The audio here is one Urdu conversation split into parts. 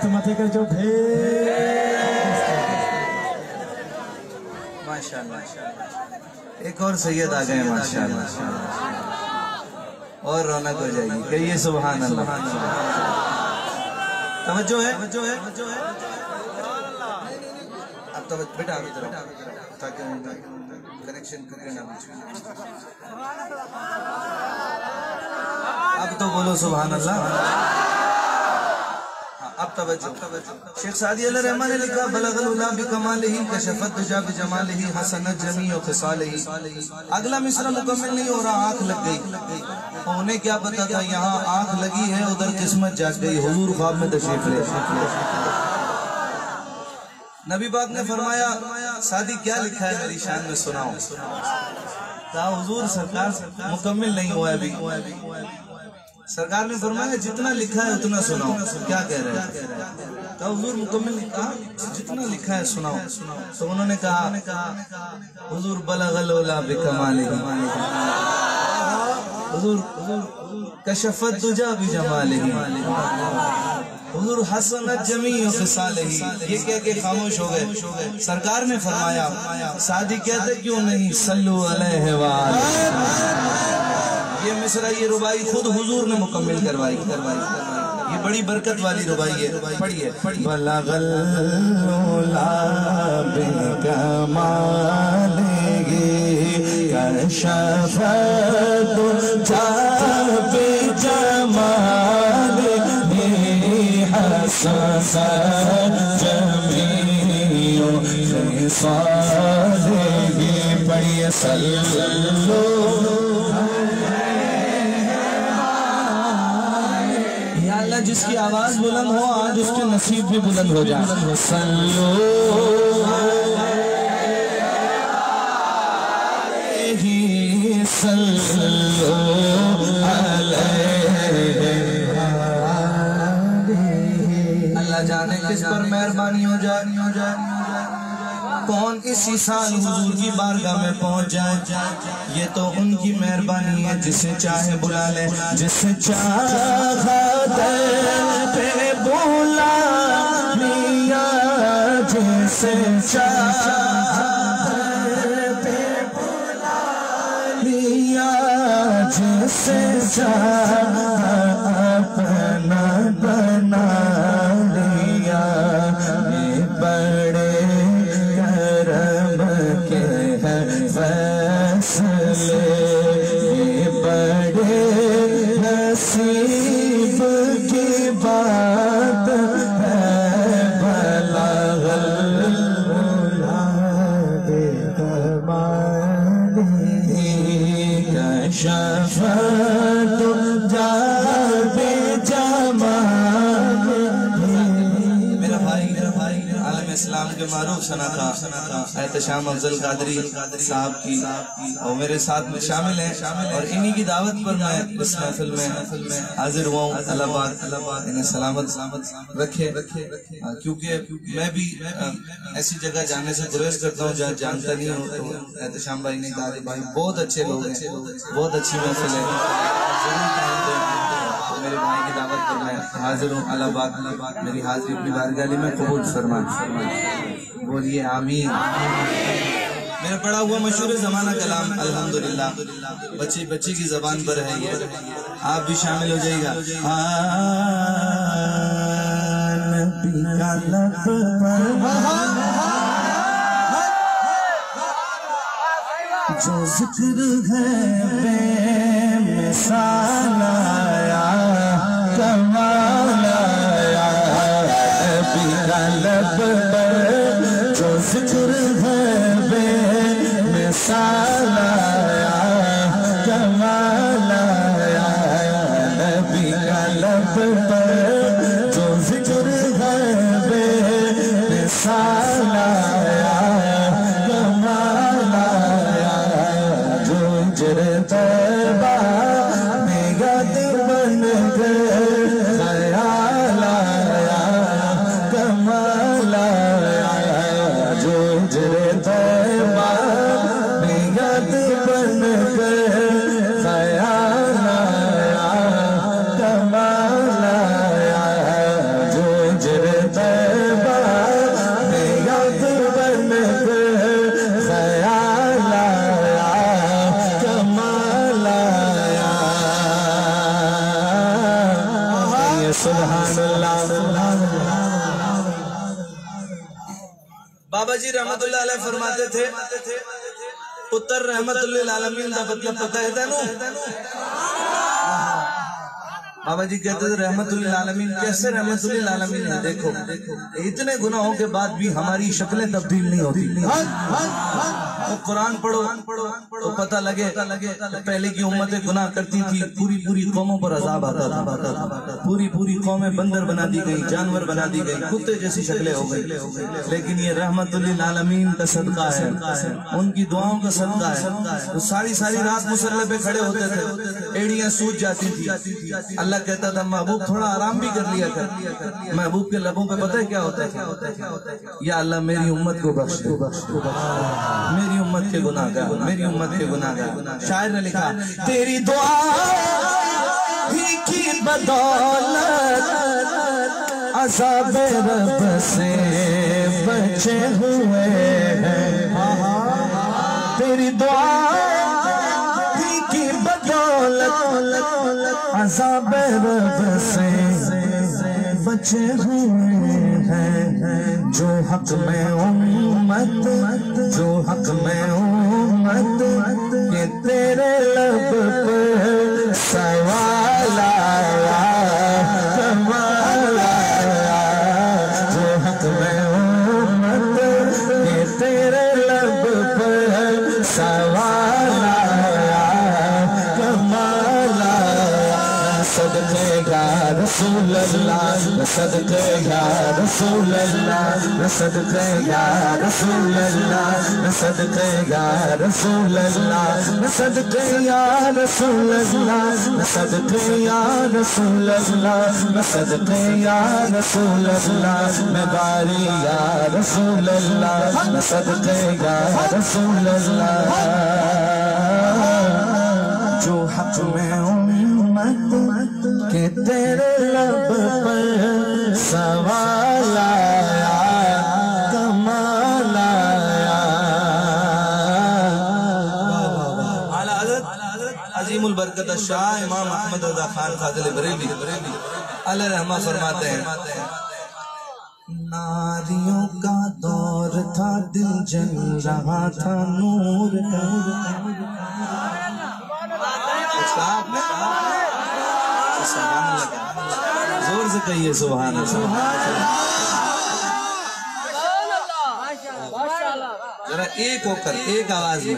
ماتھے کر جو ماشاءاللہ ایک اور سید آ گئے ماشاءاللہ اور رونق ہو جائے گی کہیے سبحان اللہ توجہ ہے اب توجہ بیٹا تاکہ کنیکشن کرنا اب تو بولو سبحان اللہ اب توجہ شیخ سعدی علیہ رحمہ نے لکھا بلغ العلا بکمالہ کشفت دجا بجمالہ حسنت جمیع خصالہ اگلا مصرع مکمل نہیں ہو رہا آنکھ لگ گئی انہیں کیا پتا تھا یہاں آنکھ لگی ہے ادھر قسمت جاگ گئی حضور خواب میں تشریف لے نبی پاک نے فرمایا سعدی کیا لکھا ہے میری شان میں سناؤ کہا حضور سرکار مکمل نہیں ہوا ہے ابھی سرکار نے فرمایا جتنا لکھا ہے اتنا سناؤ کیا کہہ رہے ہیں کہا حضور مکمل نہیں کہا جتنا لکھا ہے سناؤ تو انہوں نے کہا حضور بلغ العلا بکمالہ حضور کشفت دجا بجمالہ حضور حسنت جمیع خصالہ یہ کہہ کے خاموش ہو گئے سرکار نے فرمایا سعدی کہتے کیوں نہیں صلو علیہ وآلہ یہ مصرع یہ ربائی خود حضور نے مکمل کروائی یہ بڑی برکت والی ربائی ہے پڑھیے بلغ العلا بکمالہ کشفت دجا بجمالہ حسنت جمیع خصالہ پڑھیے صلو جس کی آواز بلند ہو آج اس کے نصیب بھی بلند ہو جائے صلو علیہ صلو علیہ اللہ جانے کس پر مہربانی ہو جائے کون اسی سال حضور کی بارگاہ میں پہنچ جائے یہ تو ان کی مہربانی ہے جسے چاہے بلا لے جسے چاہا پہ بولا لیا جسے چاہا پہ بولا لیا جسے چاہا اپنا بنا لیا یہ بڑے کرم کے فیصلے یہ بڑے نصیب کی بات ہے بلغ العلا بکمالہ کشفت دجا بجمالہ میرا بھائی عالم اسلام کے معروف شناخہ احتشام افضل قادری صاحب کی اور میرے ساتھ میں شامل ہیں اور انہی کی دعوت پر میں اس محفل میں حاضر ہوا ہوں اللہ پاک انہیں سلامت رکھے کیونکہ میں بھی ایسی جگہ جانے سے گریز کرتا ہوں جہاں جانتا نہیں ہوں احتشام بھائی نے قادری بھائی بہت اچھے لوگ ہیں بہت اچھی محفل ہے میرے بھائی کی دعوت پر میں حاضر ہوں اللہ پاک میری حاضری اپنی بارگاہ میں قبول فرمائے بولیے آمین میرا پڑھا ہوا مشہور زمانہ کلام الحمدللہ بچی کی زبان پر ہے یہ آپ بھی شامل ہو جائے گا جو ذکر ہے بے مثال آیا کمال آیا نبی کا لب پر جو ذکر ہے بے مثال آیا کمال آیا نبی کا لب پر جو ذکر ہے بے مثال آیا کمال آیا جو کمال آیا جو ہجرے طیبہ میں یاد بن کر خیال آیا کمال آیا جو ہجرے طیبہ میں یاد بن کر خیال آیا کمال آیا سبحان اللہ بابا جی رحمت اللہ علیہ فرماتے تھے پتر رحمت اللہ العالمین دا مطلب پتہ ہے تینوں بابا جی کہتے تھے رحمت اللہ العالمین کیسے رحمت اللہ العالمین ہے دیکھو اتنے گناہوں کے بعد بھی ہماری شکلیں تبدیل نہیں ہوتی قرآن پڑھو تو پتہ لگے پہلے کی امتیں گناہ کرتی تھی پوری قوموں پر عذاب آتا تھا پوری قومیں بندر بنا دی گئی جانور بنا دی گئی کتے جیسی شکلیں ہو گئی لیکن یہ رحمت للعالمین کا صدقہ ہے ان کی دعاؤں کا صدقہ ہے تو ساری رات مصلی پہ کھڑے ہوتے تھے ایڑیاں سوج جاتی تھی اللہ کہتا تھا محبوب تھوڑا آرام بھی کر لیا کر محبوب کے لبوں پہ پتہ ہے کیا ہوتا ہے یا اللہ میری امت کو بخش دے میری امت کے گناہ گار میری امت کے گناہ گار شاعر نے لکھا تیری دعا ہی کی بدولت عذاب رب سے بچے ہوئے ہیں تیری دعا ہی کی بدولت عذاب رب سے بچے ہوئے ہیں جو حق میں امت کہ تیرے لب پر سوال آیا کمال آیا جو حق میں امت کہ تیرے لب پر سوال آیا کمال آیا صدقے یا رسول اللہ صدقے یا رسول اللہ صدقے یا رسول اللہ صدقے یا رسول اللہ صدقے یا رسول اللہ صدقے یا رسول اللہ صدقے یا رسول اللہ میں باری یا رسول اللہ صدقے یا رسول اللہ جو حق میں امت کہ تیرے لب پر سوال آیا کمال آیا اعلیٰ حضرت عظیم البرکت شاہ امام احمد رضا خان قادل بریلی علیہ رحمہ فرماتے ہیں ناریوں کا دور تھا دل جل رہا تھا نور زور سے کہیے سبحان اللہ ذرا ایک ہو کر ایک آواز میں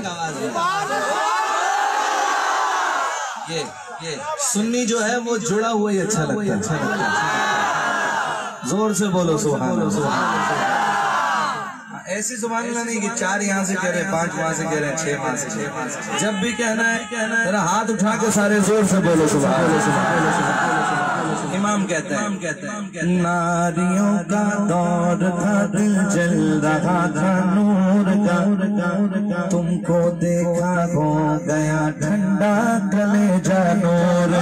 یہ سنی جو ہے وہ جڑا ہوا ہی اچھا لگتا ہے زور سے بولو سبحان اللہ ایسی سبحان اللہ نہیں کہ 4 یہاں سے کہہ رہے 5 وہاں سے کہہ رہے 6 وہاں سے جب بھی کہنا ہے ذرا ہاتھ اٹھا کے سارے زور سے بولو سبحان اللہ امام کہتے ہیں ناریوں کا دور تھا دل جل رہا تھا نور کا تم کو دیکھا ہو گیا ٹھنڈا کلیجہ نور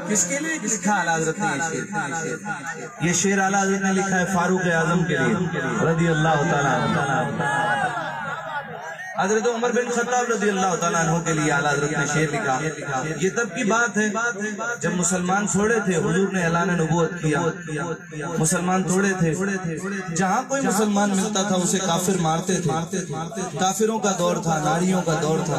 کس کے لیے لکھا اعلیٰ حضرت نے یہ شعر اعلیٰ حضرت نے لکھا ہے فاروق اعظم کے لیے رضی اللہ تعالیٰ عنہ حضرت عمر بن خطاب رضی اللہ تعالیٰ عنہ کے لیے اعلیٰ حضرت نے شعر لکھا یہ تب کی بات ہے جب مسلمان تھوڑے تھے حضور نے اعلان نبوت کیا مسلمان تھوڑے تھے جہاں کوئی مسلمان ملتا تھا اسے کافر مارتے تھے کافروں کا دور تھا ناریوں کا دور تھا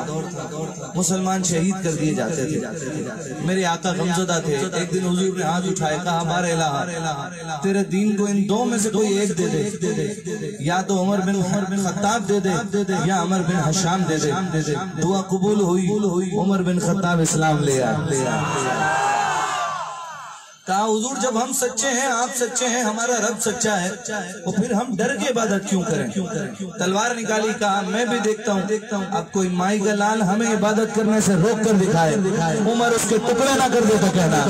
مسلمان شہید کر دیے جاتے تھے میرے آقا غمزدہ تھے ایک دن حضور نے ہاتھ اٹھائے کہا بار الہ تیرے دین کو ان 2 میں سے کوئی ایک دے دے یا تو عمر بن خطاب دے دے یا عمر بن حشام دے دے دعا قبول ہوئی عمر بن خطاب اسلام لے آئے کہا حضور جب ہم سچے ہیں آپ سچے ہیں ہمارا رب سچا ہے تو پھر ہم ڈر کے عبادت کیوں کریں تلوار نکالی کہا میں بھی دیکھتا ہوں اب کوئی مائی کا لال ہمیں عبادت کرنے سے روک کر دکھائے عمر اس کے ٹکڑے نہ کر دے تو کہنا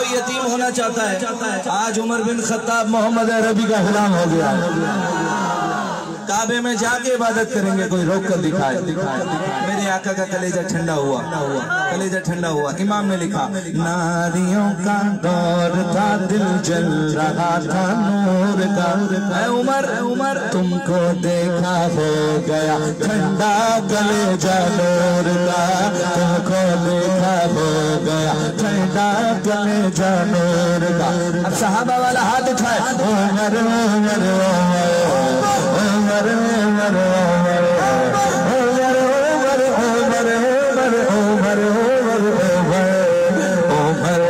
کوئی یتیم ہونا چاہتا ہے؟ آج عمر بن خطاب محمد عربی کا غلام ہو گیا کعبے میں جا کے عبادت کریں گے کوئی روک کر دکھائے میرے آقا کا کلیجہ ٹھنڈا ہوا کلیجہ ٹھنڈا ہوا امام نے لکھا ناریوں کا دور تھا دل جل رہا تھا نور کا اے عمر تم کو دیکھا ہو گیا ٹھنڈا کلیجہ نور کا تم کو دیکھا ہو گیا ٹھنڈا کلیجہ نور کا اب صحابہ والا ہاتھ اٹھائے عمر عمر عمر عمر عمر عمر عمر عمر عمر عمر عمر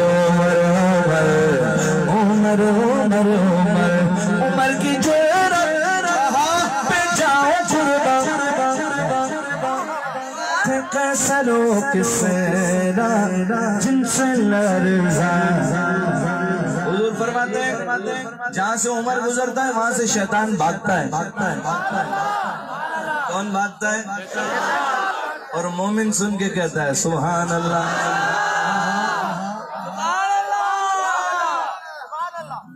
عمر عمر عمر عمر کی جرأت پہ جاؤ قربان تھے قیصروں کے سیرا جن سے لرزا حضور فرماتے ہیں جہاں سے عمر گزرتا ہے وہاں سے شیطان بھاگتا ہے کون بھاگتا ہے اور مومن سن کے کہتا ہے سبحان اللہ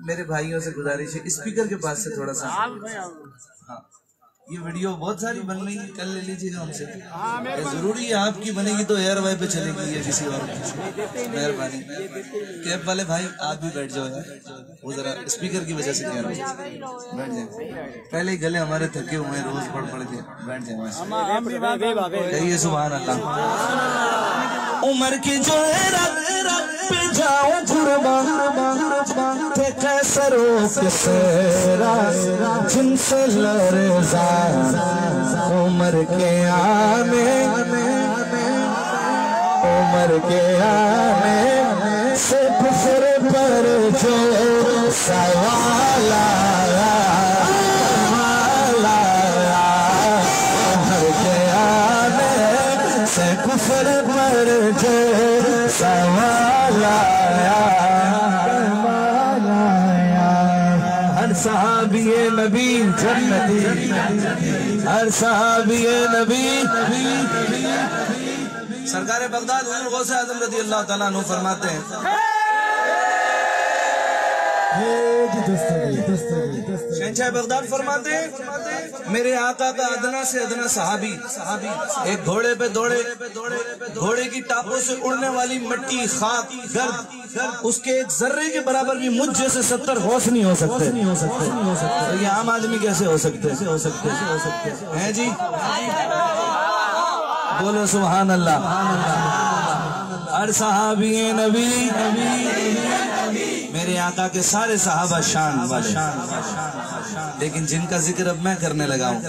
میرے بھائیوں سے گزارش ہے اسپیکر کے پاس سے تھوڑا سا یہ ویڈیو بہت ساری بن رہی ہے کل لے لیجیے گا ہم سے ضروری ہے آپ کی بنے گی تو ایئر وائی پہ چلے گی یا کسی اور مہربانی کیب والے بھائی آپ بھی بیٹھ جاؤ وہ ذرا اسپیکر کی وجہ سے کہہ رہا ہوں بیٹھ جائیں پہلے ہی گلے ہمارے تھکے ہوئے ہیں روز پڑھ کے بیٹھ جائیں کہیے سبحان اللہ عمر کی جو پہ جاؤ قربان تھے قیصروں کے سیرا جن سے لرزا عمر کے آنے عمر کے آنے سے کفر پر جو سوال آیا عمر کے آنے سے کفر پر جو سوال آیا ہر صحابی نبی جنتی ہر صحابی نبی سرکار بغداد حضور غوث اعظم رضی اللہ تعالیٰ عنہ فرماتے ہیں شہنشاہ بغداد فرماتے ہیں میرے آقا کا ادنا سے ادنا صحابی ایک گھوڑے پہ دوڑے گھوڑے کی ٹاپوں سے اڑنے والی مٹی خاک گرد اس کے ایک ذرے کے برابر بھی مجھ جیسے 70 غوث نہیں ہو سکتے یہ عام آدمی کیسے ہو سکتے ہیں جی بولو سبحان اللہ ہر صحابی نبی میرے آقا کے سارے صحابہ شان والے لیکن جن کا ذکر اب میں کرنے لگا ہوں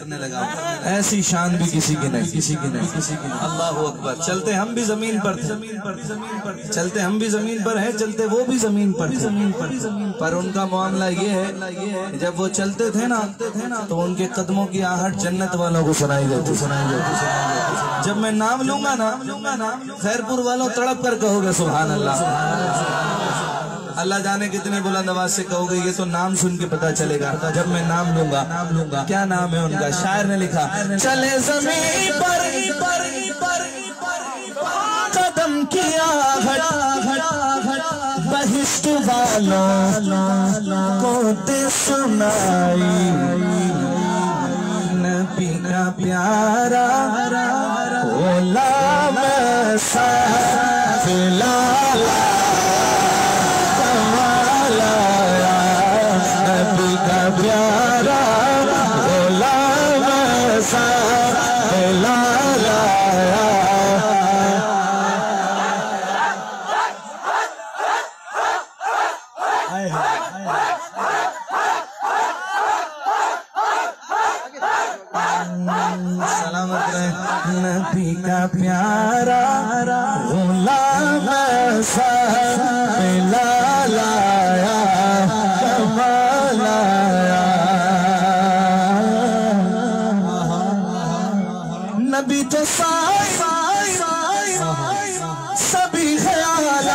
ایسی شان بھی کسی کی نہیں اللہ اکبر چلتے ہم بھی زمین پر چلتے ہم بھی زمین پر ہیں چلتے وہ بھی زمین پر ان کا معاملہ یہ ہے جب وہ چلتے تھے نا تو ان کے قدموں کی آہٹ جنت والوں کو سنائی دیتی جب میں نام لوں گا نا خیرپور والوں تڑپ کر کہو گے سبحان اللہ اللہ جانے کتنے بلند آواز سے کہو گے یہ تو نام سن کے پتا چلے گا جب میں نام لوں گا کیا نام ہے ان کا شاعر نے لکھا چلے زمین پر قدم کیا بہشت والوں کو دے سنائی نبی کا پیارا غلام لالا نبی کا پیارا غلام لالا سلامت رہے نبی کا پیارا غلام لالا نبی تو سبھی خیال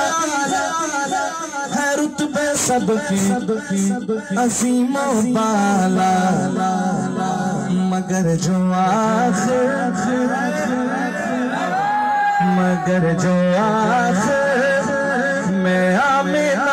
ہے رتبے سب کی عظیم و بالا مگر جو آخر میں آمینہ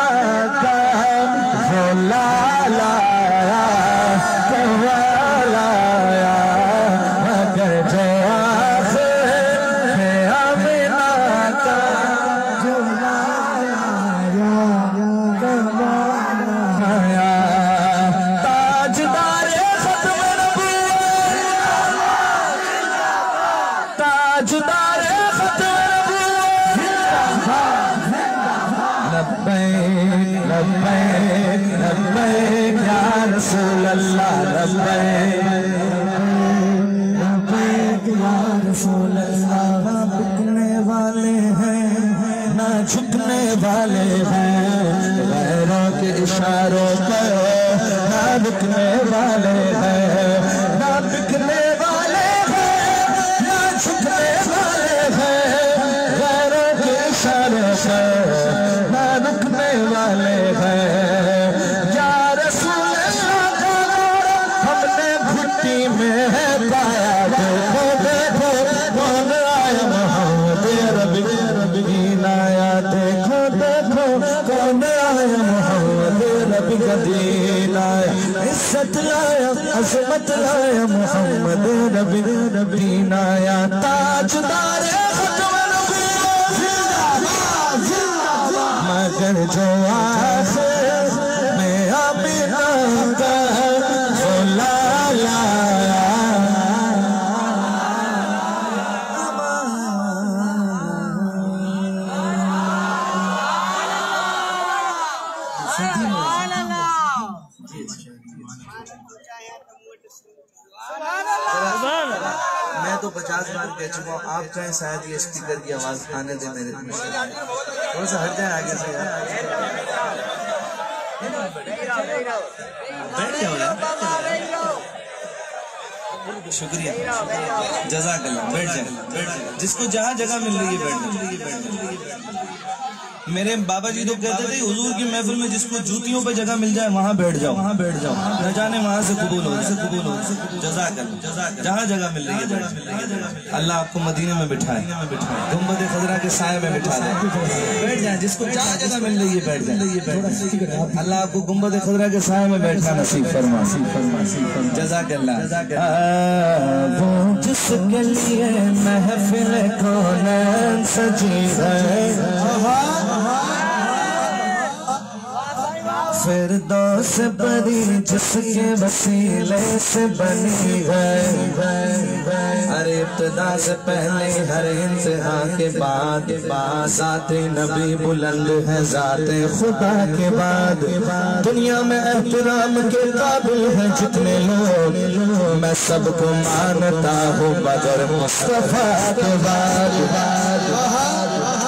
رسول اللہ نہ بکنے والے ہیں نہ جھکنے والے ہیں غیروں کے اشاروں پر نہ رکنے والے ہیں نہ بکنے والے ہیں نہ جھکنے والے ہیں غیروں کے اشاروں پر نہ رکنے والے ہیں یا رسول اللہ کا نور ہم نے گھٹی میں پایا دیکھو دیکھو کون آیا محمد ربی آیا دیکھو دیکھو کون آیا محمد ربی کا دین آیا عزت لایا عظمت لایا محمد ربی دین آیا تاجدار ختم مگر جو آخر میں آمینہ کا بولا لایا میں تو 50 بار کہہ چکا ہوں آپ کہیں شاید یہ اسپیکر کی آواز آنے دیں میرے تھوڑا سا ہٹ جائیں آگے سے شکریہ جزاک اللہ بیٹھ جائیں جس کو جہاں جگہ مل رہی ہے بیٹھ جائیں میرے بابا جی تو کہتے تھے حضور کی محفل میں جس کو جوتیوں پہ جگہ مل جائے وہاں بیٹھ جاؤ نہ جانے وہاں سے قبول ہو جزاک اللہ جہاں جگہ مل رہی ہے اللہ آپ کو مدینے میں بٹھائے گنبد خضرا کے سائے میں بٹھا دے بیٹھ جائیں جس کو جہاں جگہ مل رہی ہے بیٹھ جائیں اللہ آپ کو گنبد خضرا کے سائے میں بیٹھا نصیب فرما جزاک اللہ وہ جس کے لیے محفل کونین سجی ہے فردوس بری جس کے وسیلے سے بنی ہے ہر ابتدا سے پہلے ہر انتہا کے بعد ذات نبی بلند ہے ذات خدا کے بعد دنیا میں احترام کے قابل ہیں جتنے لوگ میں سب کو مانتا ہوں مگر مصطفیٰ کے بعد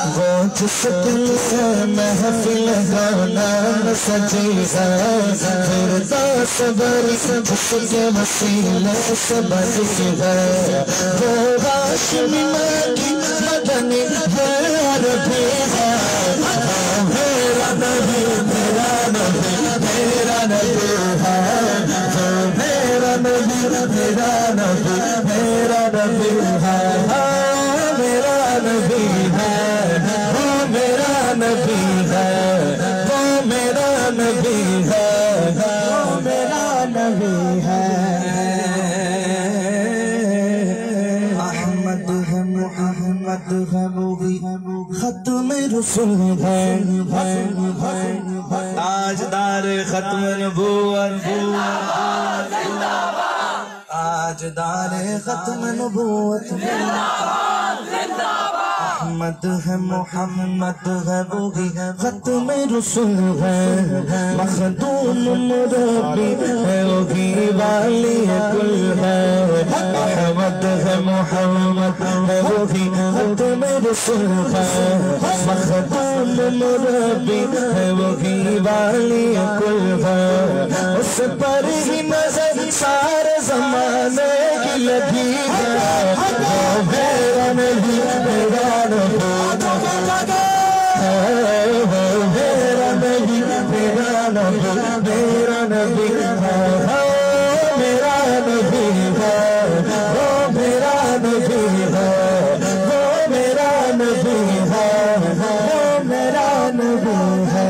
وہ جس کے لیے محفل گونان سجی ہے فردوس بری جس کے وسیلے سے بنی ہے وہ ہاشمی مکی مدنی ہے عربی ہے وہ میرا نبی میرا نبی میرا نبی ہے وہ میرا نبی میرا نبی میرا نبی ہے میرا نبی ہے وہ میرا نبی ہے وہ میرا نبی ہے وہ میرا نبی ہے احمد ہے محمد ہے نبی ختم رسول ہے تاجدار ختم نبوت تاجدار ختم نبوت احمد ہے محمد ہے وہی ختم رسول ہے مخدوم مربی ہے وہی والی کل ہے احمد ہے محمد ہے وہی ختم رسول ہے مخدوم مربی ہے وہی والی کل ہے اس پر ہی نظر سارے زمانے کی لگی ہے وہ میرا نبی میرا نبی وہ میرا نبی میرا نبی میرا نبی ہے میرا نبی ہے وہ میرا نبی ہے وہ میرا نبی ہے وہ میرا نبی ہے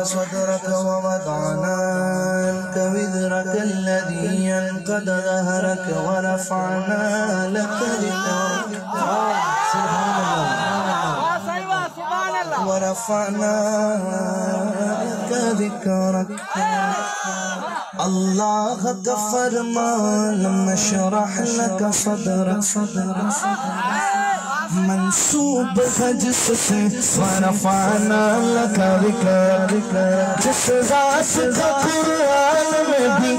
صدرك ووضعنا عنك وزرك الذي ينقض ظهرك ورفعنا لك ذكرك ورفعنا لك ذكرك الله کا فرمان نشرح لك صدرك منسوب ہے جس سے ورفعنا لک ذکرک، جس ذات کا قرآن میں بھی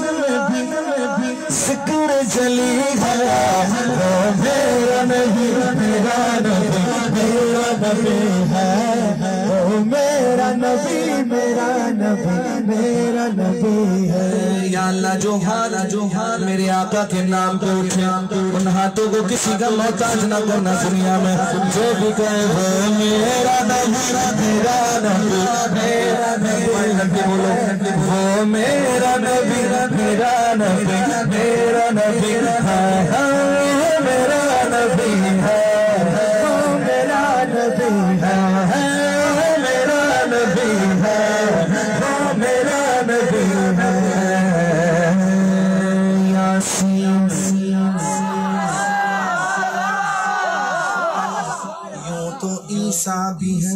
ذکر جلی ہے، وہ میرا نبی میرا نبی میرا نبی ہے، وہ میرا نبی میرا نبی میرا نبی ہے۔ یا اللہ جو ہاتھ میرے آقا کے نام پہ اٹھے ان ہاتھوں کو کسی کا محتاج نہ کرنا دنیا میں، جو بھی کہے وہ میرا نبی میرا نبی میرا نبی، بولو وہ میرا نبی میرا نبی میرا نبی ہے، میرا نبی ہے، وہ میرا نبی ہے، میرا نبی ہے، وہ میرا نبی ہے۔ یاسین یوں تو عیسیٰ بھی ہے،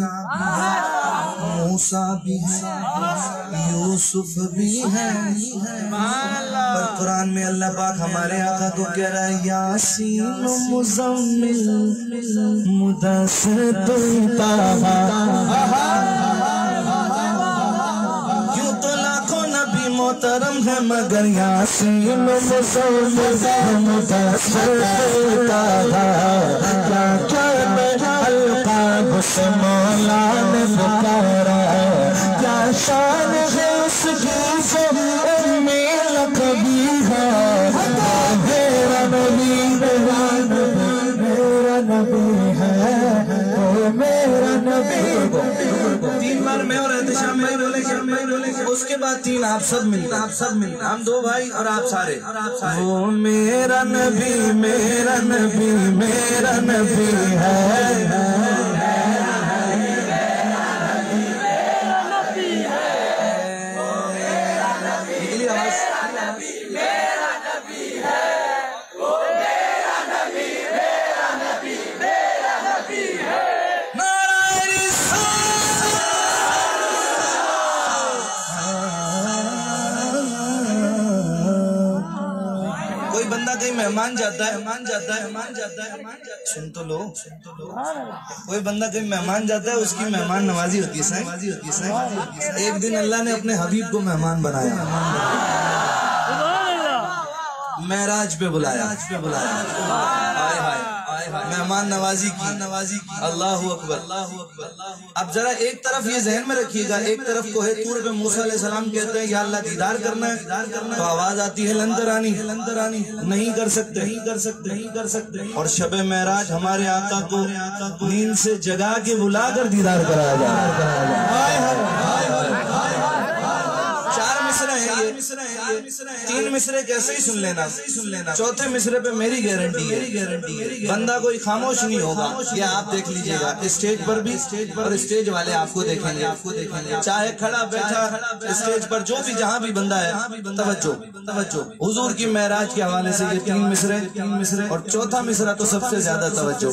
موسیٰ بھی ہے، یوسف بھی ہے، پر قرآن میں اللہ پاک ہمارے آقا کو کہہ رہا ہے یاسین مزمل مدثر طہٰ۔ یوں تو لاکھوں نبی محترم ہے مگر یاسین مزمل مدثر طہٰ، کیا کیا میں القاب سے مولا نے پکارا، کیا شان ہے اس کی جو امی لقبی ہے، میرا نبی میرا نبی میرا نبی ہے، وہ میرا نبی۔ تین بار میں اور احتشام میں بولے اس کے بعد تین آپ سب مل ہم دو بھائی اور آپ سارے، وہ میرا نبی میرا نبی میرا نبی ہے، مہمان جاتا ہے سن تو لو، کوئی بندہ کہیں مہمان جاتا ہے اس کی مہمان نوازی ہوتی ہے۔ ایک دن اللہ نے اپنے حبیب کو مہمان بنایا، معراج پہ بلایا، مہمان نوازی کی، اللہ اکبر۔ اب ذرا ایک طرف یہ ذہن میں رکھیے گا، ایک طرف کوہ طور پہ موسیٰ علیہ السلام کہتے ہیں یا اللہ دیدار کرنا ہے، تو آواز آتی ہے لن ترانی، نہیں کر سکتے، اور شب معراج ہمارے آقا کو نیند سے جگا کے بلا کر دیدار کرایا جائے۔ تین مصرے کیسے ہی سن لینا، چوتھے مصرے پہ میری گارنٹی ہے بندہ کوئی خاموش نہیں ہوگا۔ یہ آپ دیکھ لیجئے گا اسٹیج پر بھی، اور اسٹیج والے آپ کو دیکھیں گے، چاہے کھڑا بیٹھا اسٹیج پر جو بھی جہاں بھی بندہ ہے، توجہ حضور کی معراج کے حوالے سے یہ تین مصرے، اور چوتھا مصرع تو سب سے زیادہ توجہ۔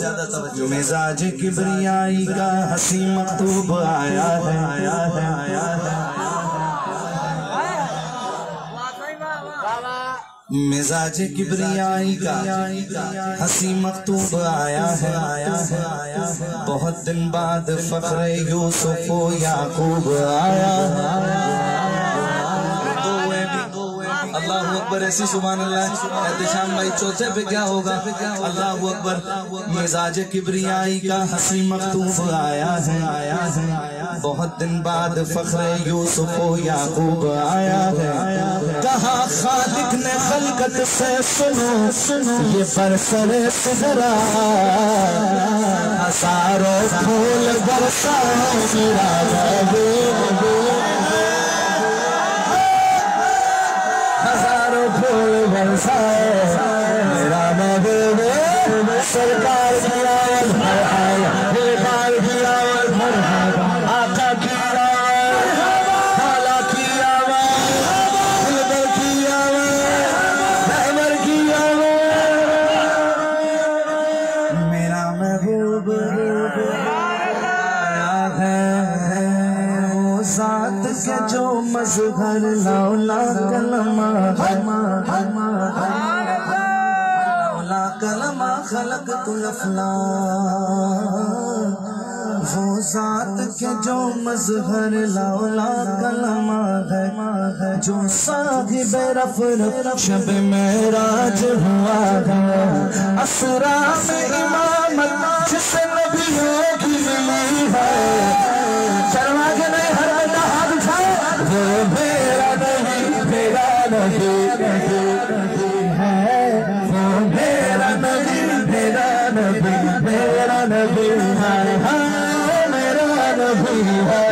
مزاج کبریائی کا حسی مکتوب آیا ہے، مزاج کبریائی کا حسی مکتوب آیا ہے، بہت دن بعد فخر یوسف و یعقوب آیا ہے۔ اللہ اکبر، ایسی سبحان اللہ۔ احتشام بھائی چوتھے پہ کیا ہوگا؟ اللہ اکبر۔ مزاج کبریائی کا حسی مکتوب آیا ہے، بہت دن بعد فخر یوسف و یعقوب آیا ہے، کہا خالق نے خلقت سے سنو یہ برسر صحرا، ہزاروں پھول برسائے میرا محبوب، ہزاروں پھول برسائے میرا محبوب، سرکار کی آواز بھر آیا، دلدار کی آواز بھر آیا، آقا کی آواز، مولا کی آواز، دلبر کی آواز، رہبر کی آواز، میرا محبوب آیا ہے، وہ ذات کے جو مظہر لولا کلمہ، لولا کلمہ خلقت الافلاک، وہ ذات کے جو مظہر لاولا کلمہ ہے، جو صاحب رفع شب معراج ہوا ہے، اسرا میں امامت جس نبیوں کی ملی ہے، شرما کے نہیں ہر بندہ ہاتھ اٹھائے، وہ میرا نبی میرا نبی ہے، وہ میرا نبی میرا نبی میرا نبی ہے، میرا نبی ہے۔